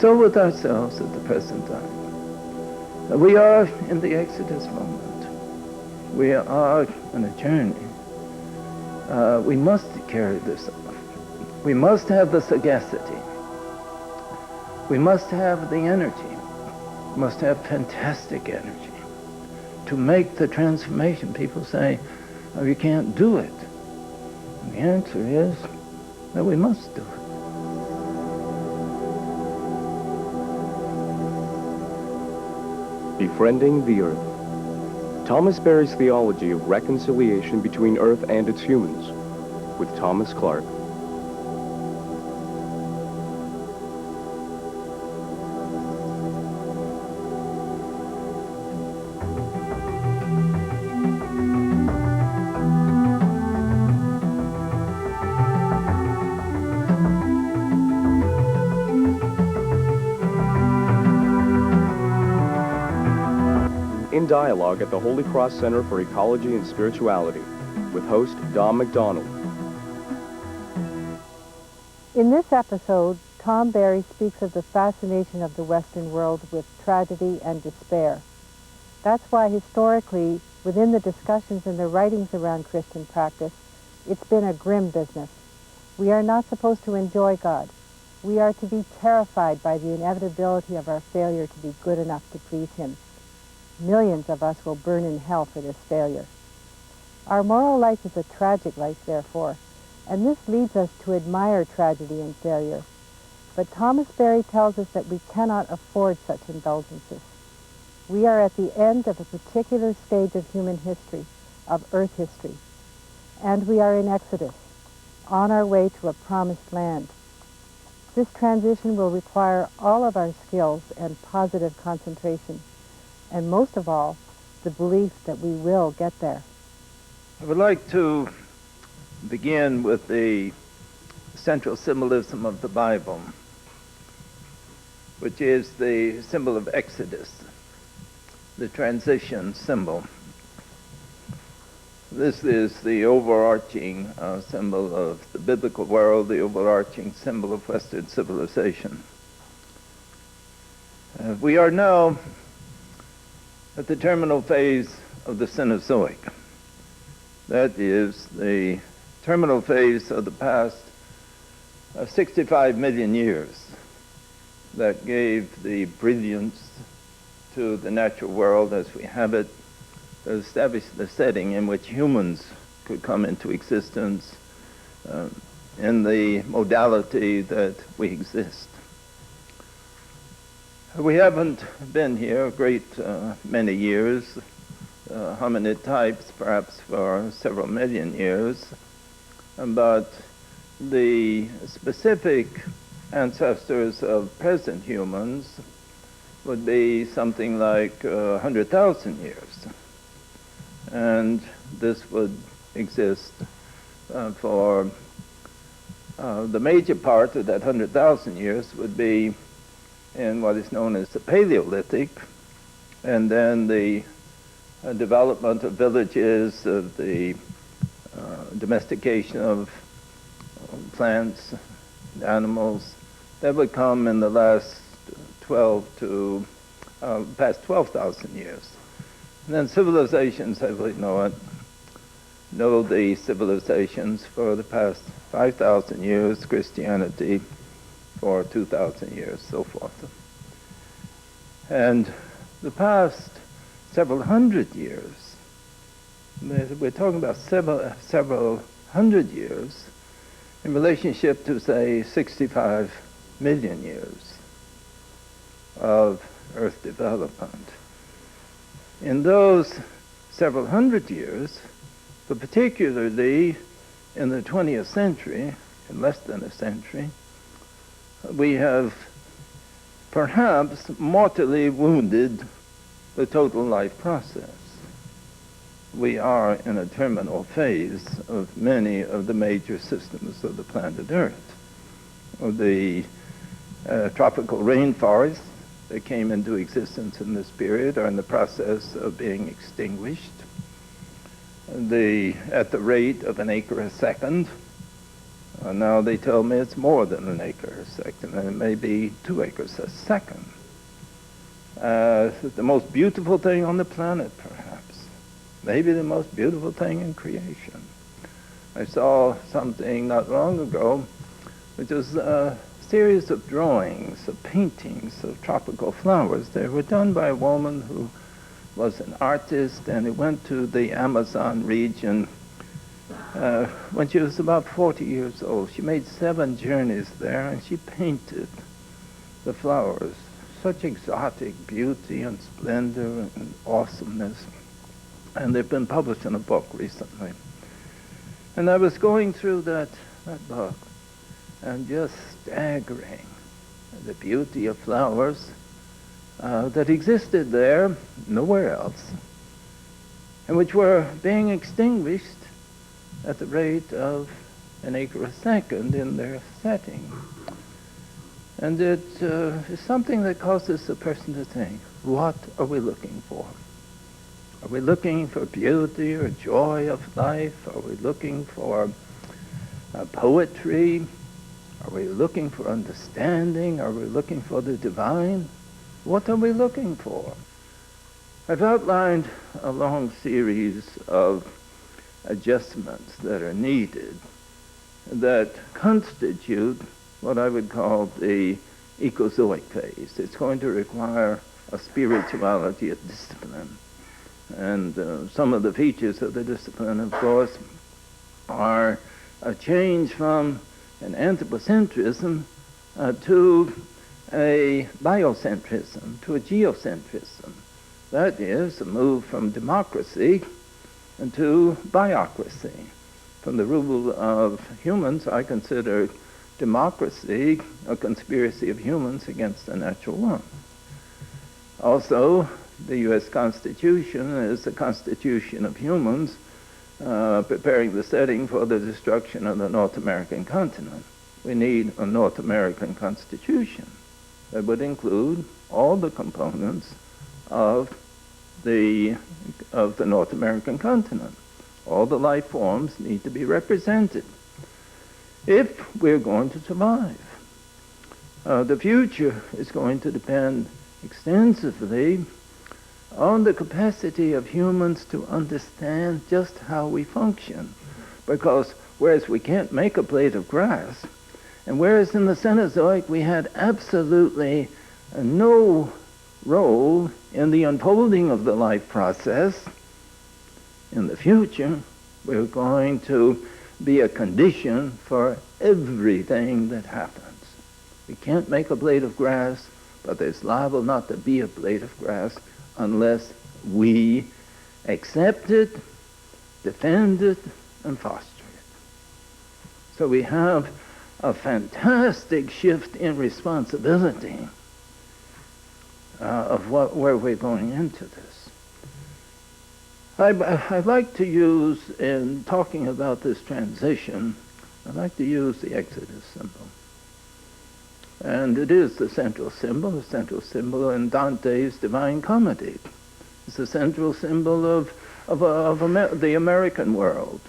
so with ourselves at the present time. We are in the Exodus moment. We are on a journey. We must carry this on. We must have the sagacity. We must have the energy. We must have fantastic energy to make the transformation. People say, oh, you can't do it. And the answer is that we must do it. Befriending the Earth. Thomas Berry's theology of reconciliation between Earth and its humans, with Thomas Clark. In dialogue at the Holy Cross Center for Ecology and Spirituality, with host Dom McDonald. In this episode, Tom Berry speaks of the fascination of the Western world with tragedy and despair. That's why historically, within the discussions and the writings around Christian practice, it's been a grim business. We are not supposed to enjoy God. We are to be terrified by the inevitability of our failure to be good enough to please Him. Millions of us will burn in hell for this failure. Our moral life is a tragic life, therefore, and this leads us to admire tragedy and failure. But Thomas Berry tells us that we cannot afford such indulgences. We are at the end of a particular stage of human history, of Earth history, and we are in Exodus, on our way to a promised land. This transition will require all of our skills and positive concentration, and most of all, the belief that we will get there. I would like to begin with the central symbolism of the Bible, which is the symbol of Exodus, the transition symbol. This is the overarching symbol of the biblical world, the overarching symbol of Western civilization. We are now at the terminal phase of the Cenozoic. That is the terminal phase of the past 65 million years that gave the brilliance to the natural world as we have it, that established the setting in which humans could come into existence in the modality that we exist. We haven't been here a great many years, hominid types perhaps for several million years, but the specific ancestors of present humans would be something like 100,000 years. And this would exist for the major part of that 100,000 years would be in what is known as the Paleolithic, and then the development of villages, of the domestication of plants, animals, that would come in the last past 12,000 years. And then civilizations, as we know the civilizations for the past 5,000 years, Christianity for 2,000 years, so forth. And the past several hundred years, we're talking about several hundred years in relationship to, say, 65 million years of Earth development. In those several hundred years, but particularly in the 20th century, in less than a century, we have perhaps mortally wounded the total life process. We are in a terminal phase of many of the major systems of the planet Earth. The tropical rainforests that came into existence in this period are in the process of being extinguished. At the rate of an acre a second, Now they tell me it's more than an acre a second, and it may be 2 acres a second. The most beautiful thing on the planet, perhaps. Maybe the most beautiful thing in creation. I saw something not long ago, which was a series of drawings, of paintings of tropical flowers. They were done by a woman who was an artist, and who went to the Amazon region when she was about 40 years old. She made 7 journeys there, and she painted the flowers. Such exotic beauty and splendor and awesomeness. And they've been published in a book recently. And I was going through that book and just staggering at the beauty of flowers that existed there, nowhere else, and which were being extinguished at the rate of an acre a second in their setting. And it is something that causes a person to think, what are we looking for? Are we looking for beauty or joy of life? Are we looking for poetry? Are we looking for understanding? Are we looking for the divine? What are we looking for? I've outlined a long series of adjustments that are needed that constitute what I would call the ecozoic phase. It's going to require a spirituality of discipline. And some of the features of the discipline, of course, are a change from an anthropocentrism to a biocentrism, to a geocentrism. That is a move from democracy to biocracy. From the rule of humans, I consider democracy a conspiracy of humans against the natural world. Also, the U.S. Constitution is the constitution of humans, preparing the setting for the destruction of the North American continent. We need a North American Constitution that would include all the components of the North American continent. All the life forms need to be represented if we're going to survive. The future is going to depend extensively on the capacity of humans to understand just how we function. Because whereas we can't make a blade of grass, and whereas in the Cenozoic we had absolutely no role in the unfolding of the life process, in the future we're going to be a condition for everything that happens. We can't make a blade of grass, but there's liable not to be a blade of grass unless we accept it, defend it, and foster it. So we have a fantastic shift in responsibility of where we're going into this. I'd like to use, in talking about this transition, I'd like to use the Exodus symbol. And it is the central symbol in Dante's Divine Comedy. It's the central symbol of the American world,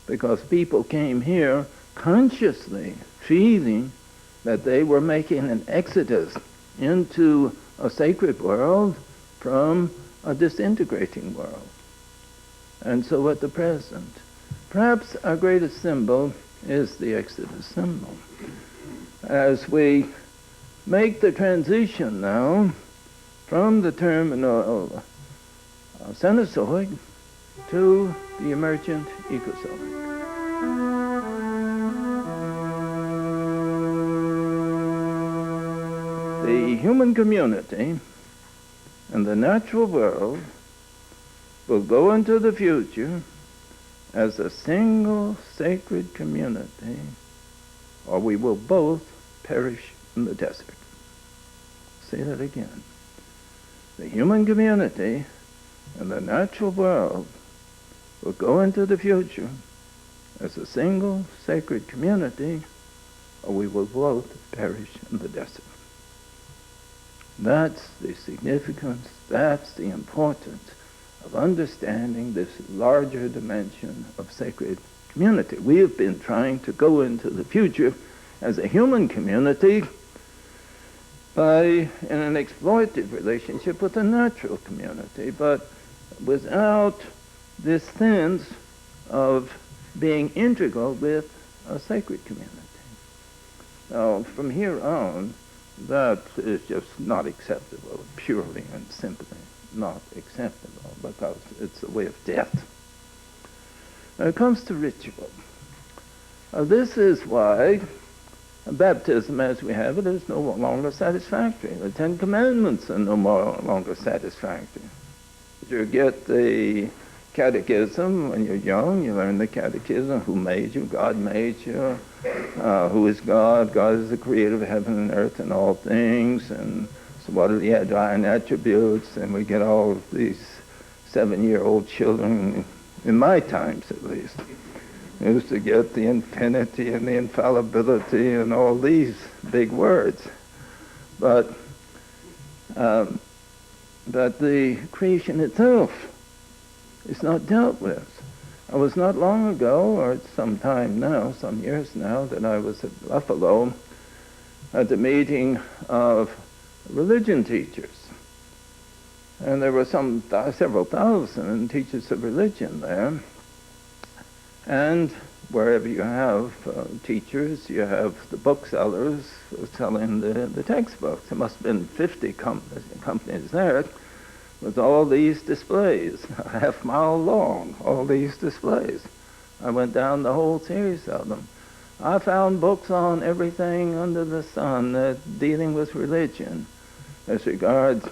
because people came here consciously feeling that they were making an exodus into a sacred world from a disintegrating world. And so at the present, perhaps our greatest symbol is the Exodus symbol. As we make the transition now from the terminal Cenozoic to the emergent Ecozoic. The human community and the natural world will go into the future as a single sacred community, or we will both perish in the desert. Say that again. The human community and the natural world will go into the future as a single sacred community, or we will both perish in the desert. That's the significance, that's the importance of understanding this larger dimension of sacred community. We have been trying to go into the future as a human community in an exploitative relationship with a natural community, but without this sense of being integral with a sacred community. Now, from here on, that is just not acceptable, purely and simply not acceptable, because it's a way of death. When it comes to ritual, this is why baptism as we have it is no longer satisfactory. The Ten Commandments are no longer satisfactory. You get the catechism when you're young, you learn the catechism, who made you, God made you, who is God, God is the creator of heaven and earth and all things, and so what are the divine attributes, and we get all of these 7-year-old children, in my times at least, used to get the infinity and the infallibility and all these big words. But the creation itself is not dealt with. I was not long ago, or it's some time now, some years now, that I was at Buffalo at the meeting of religion teachers. And there were several thousand teachers of religion there. And wherever you have teachers, you have the booksellers selling the textbooks. There must have been 50 companies there with all these displays, a half-mile long, all these displays. I went down the whole series of them. I found books on everything under the sun dealing with religion, as regards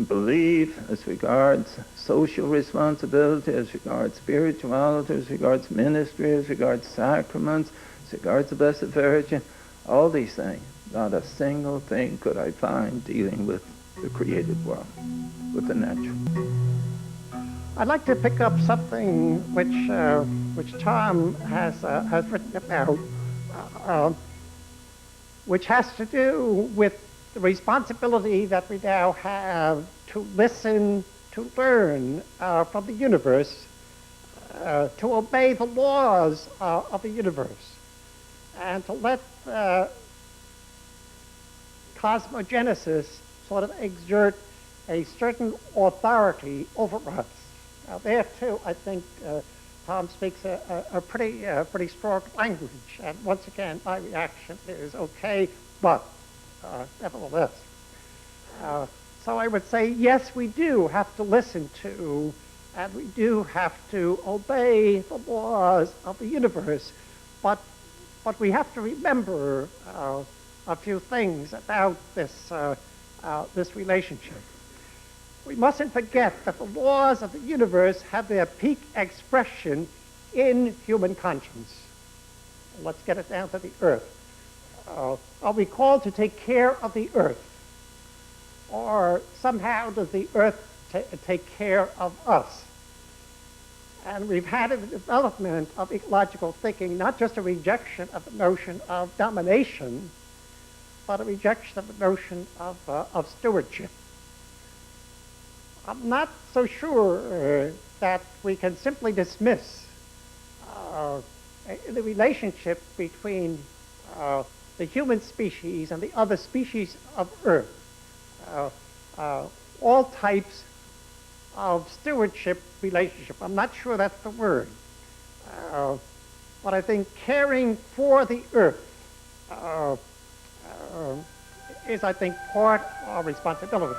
belief, as regards social responsibility, as regards spirituality, as regards ministry, as regards sacraments, as regards the Blessed Virgin, all these things. Not a single thing could I find dealing with the created world, with the natural. I'd like to pick up something which Tom has written about, which has to do with the responsibility that we now have to listen, to learn from the universe, to obey the laws of the universe, and to let cosmogenesis sort of exert a certain authority over us. Now there too, I think Tom speaks a pretty strong language, and once again, my reaction is okay, but nevertheless. So I would say, yes, we do have to listen to, and we do have to obey the laws of the universe, but we have to remember a few things about this relationship. We mustn't forget that the laws of the universe have their peak expression in human conscience. Let's get it down to the earth. Are we called to take care of the earth? Or somehow does the earth take care of us? And we've had a development of ecological thinking, not just a rejection of the notion of domination, but a rejection of the notion of stewardship. I'm not so sure that we can simply dismiss the relationship between the human species and the other species of Earth. All types of stewardship relationship. I'm not sure that's the word. But I think caring for the Earth is, I think, part of our responsibility.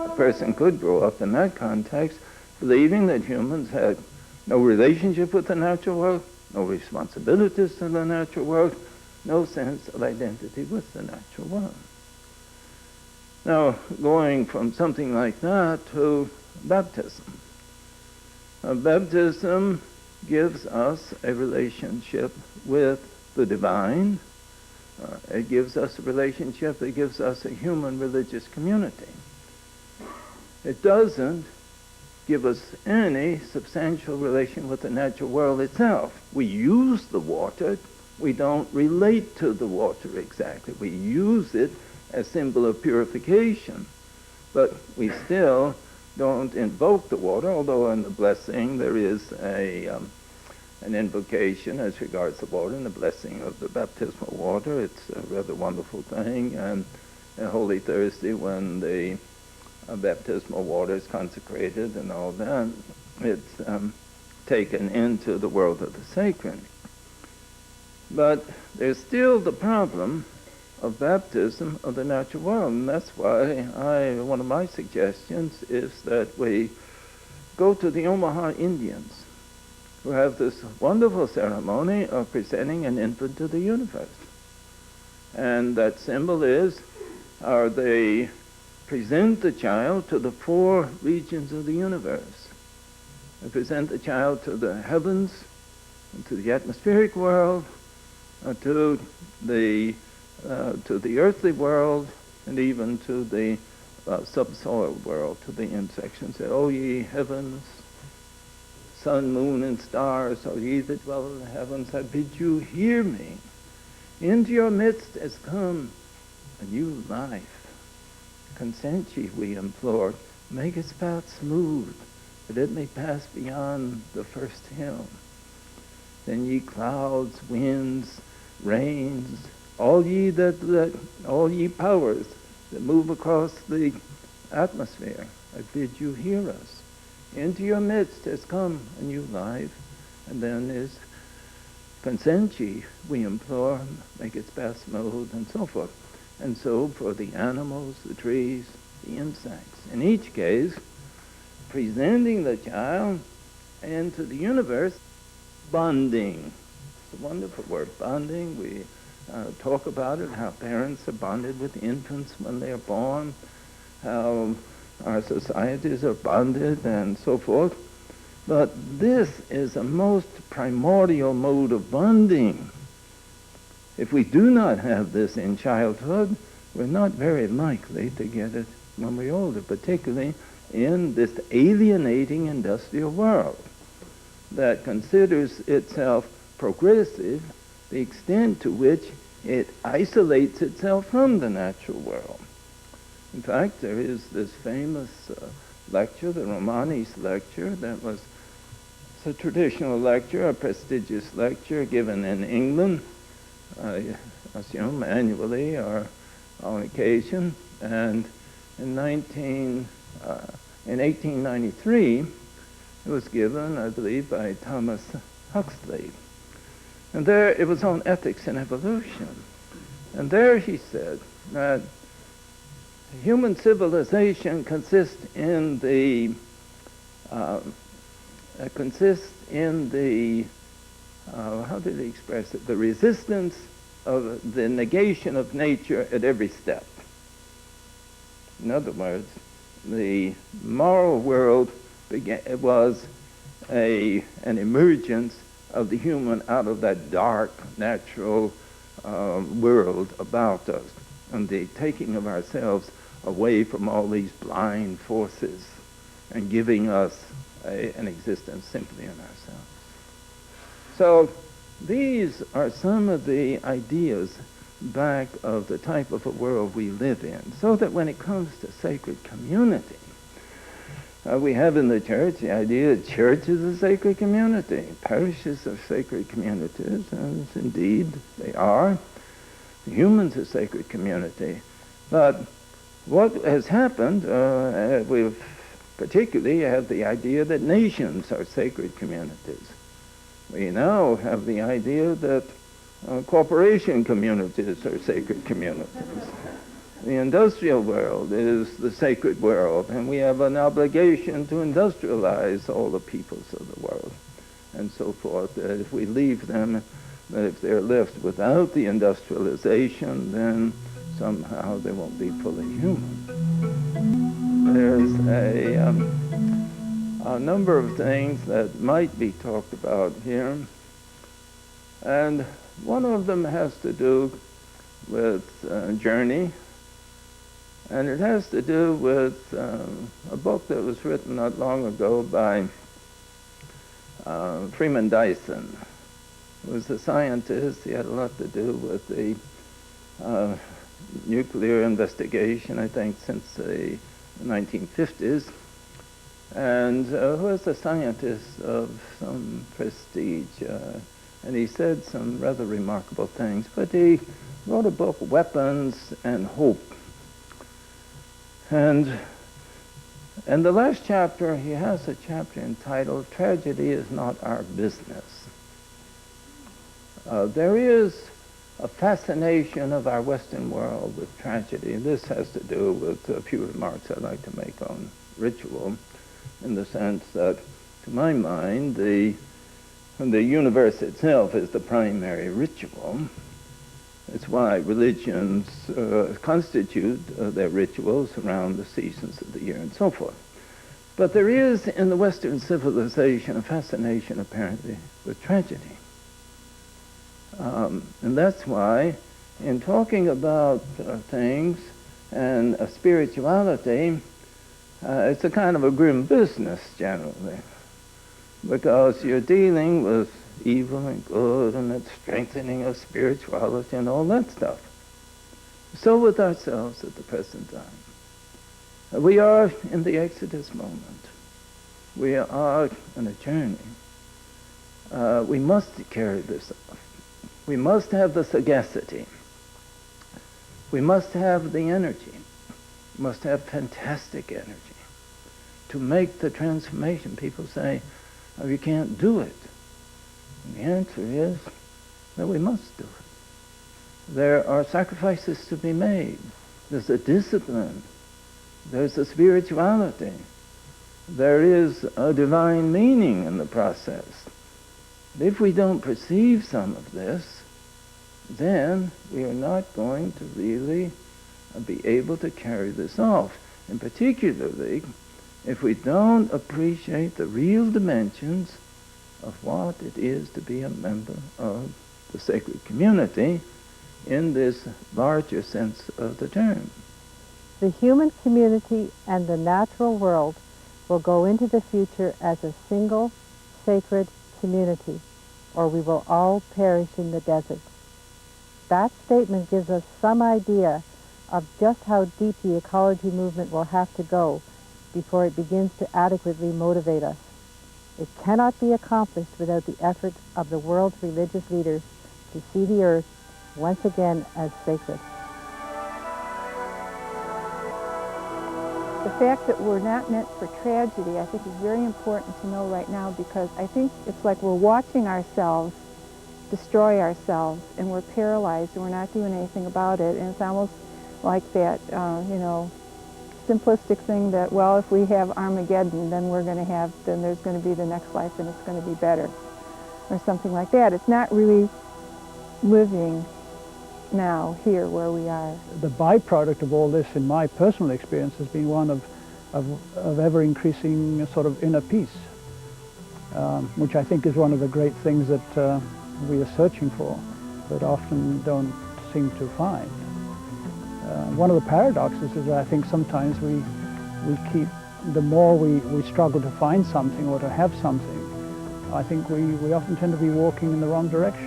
A person could grow up in that context believing that humans had no relationship with the natural world, no responsibilities to the natural world, no sense of identity with the natural world. Now, going from something like that to baptism. Baptism gives us a relationship with the divine. It gives us a relationship that gives us a human religious community. It doesn't give us any substantial relation with the natural world itself. We use the water. We don't relate to the water exactly. We use it as symbol of purification, but we still don't invoke the water, although in the blessing there is an invocation as regards the water and the blessing of the baptismal water. It's a rather wonderful thing. And on Holy Thursday, when the baptismal water is consecrated and all that, it's taken into the world of the sacred. But there's still the problem of baptism of the natural world, and that's why one of my suggestions is that we go to the Omaha Indians, who have this wonderful ceremony of presenting an infant to the universe. And that symbol is, they present the child to the 4 regions of the universe. They present the child to the heavens, and to the atmospheric world, to the earthly world, and even to the subsoil world, to the insects. And say, O ye heavens, sun, moon, and stars, O ye that dwell in the heavens, I bid you hear me. Into your midst has come a new life. Consent ye, we implore. Make its path smooth, that it may pass beyond the first hill. Then ye clouds, winds, rains, all ye powers that move across the atmosphere, I bid you hear us. Into your midst has come a new life, and then is consent ye, we implore, make its path smooth, and so forth. And so for the animals, the trees, the insects. In each case, presenting the child into the universe, bonding. It's a wonderful word, bonding. We talk about it, how parents are bonded with infants when they are born, how our societies are bonded, and so forth. But this is a most primordial mode of bonding. If we do not have this in childhood, we're not very likely to get it when we're older, particularly in this alienating industrial world that considers itself progressive, the extent to which it isolates itself from the natural world. In fact, there is this famous lecture, the Romani's lecture, that was a traditional lecture, a prestigious lecture given in England, I assume annually or on occasion. And in 1893, it was given, I believe, by Thomas Huxley. And there it was on ethics and evolution. And there he said that human civilization consists in the how did he express it? The resistance of the negation of nature at every step. In other words, the moral world was an emergence of the human out of that dark natural world about us, and the taking of ourselves away from all these blind forces and giving us an existence simply in ourselves. So these are some of the ideas back of the type of a world we live in, so that when it comes to sacred community, we have in the church the idea that church is a sacred community, parishes are sacred communities, as indeed they are. Humans are sacred community. But what has happened, we've particularly have the idea that nations are sacred communities. We now have the idea that corporation communities are sacred communities. The industrial world is the sacred world, and we have an obligation to industrialize all the peoples of the world, and so forth. That if we leave them, that if they're left without the industrialization, then somehow they won't be fully human. There's a number of things that might be talked about here, and one of them has to do with journey. And it has to do with a book that was written not long ago by Freeman Dyson, who was a scientist. He had a lot to do with the nuclear investigation, I think, since the 1950s. and who was a scientist of some prestige, and he said some rather remarkable things. But he wrote a book, Weapons and Hope. And in the last chapter, he has a chapter entitled, Tragedy is Not Our Business. There is a fascination of our Western world with tragedy. And this has to do with a few remarks I'd like to make on ritual, in the sense that, to my mind, the universe itself is the primary ritual. It's why religions constitute their rituals around the seasons of the year and so forth. But there is in the Western civilization a fascination, apparently, with tragedy. And that's why, in talking about things and spirituality, it's a kind of a grim business, generally, because you're dealing with evil and good and the strengthening of spirituality and all that stuff. So with ourselves at the present time. We are in the Exodus moment. We are on a journey. We must carry this off. We must have the sagacity. We must have the energy. We must have fantastic energy to make the transformation. People say, oh, you can't do it. And the answer is that we must do it. There are sacrifices to be made. There's a discipline. There's a spirituality. There is a divine meaning in the process. But if we don't perceive some of this, then we are not going to really be able to carry this off. And particularly, if we don't appreciate the real dimensions of what it is to be a member of the sacred community in this larger sense of the term. The human community and the natural world will go into the future as a single sacred community, or we will all perish in the desert. That statement gives us some idea of just how deep the ecology movement will have to go before it begins to adequately motivate us. It cannot be accomplished without the effort of the world's religious leaders to see the earth once again as sacred. The fact that we're not meant for tragedy, I think, is very important to know right now, because I think it's like we're watching ourselves destroy ourselves, and we're paralyzed, and we're not doing anything about it. And it's almost like that, simplistic thing that, well, if we have Armageddon, then there's going to be the next life, and it's going to be better, or something like that. It's not really living now, here, where we are. The byproduct of all this, in my personal experience, has been one of ever-increasing sort of inner peace, which I think is one of the great things that we are searching for, but often don't seem to find. One of the paradoxes is that I think sometimes we keep, the more we struggle to find something or to have something, I think we often tend to be walking in the wrong direction.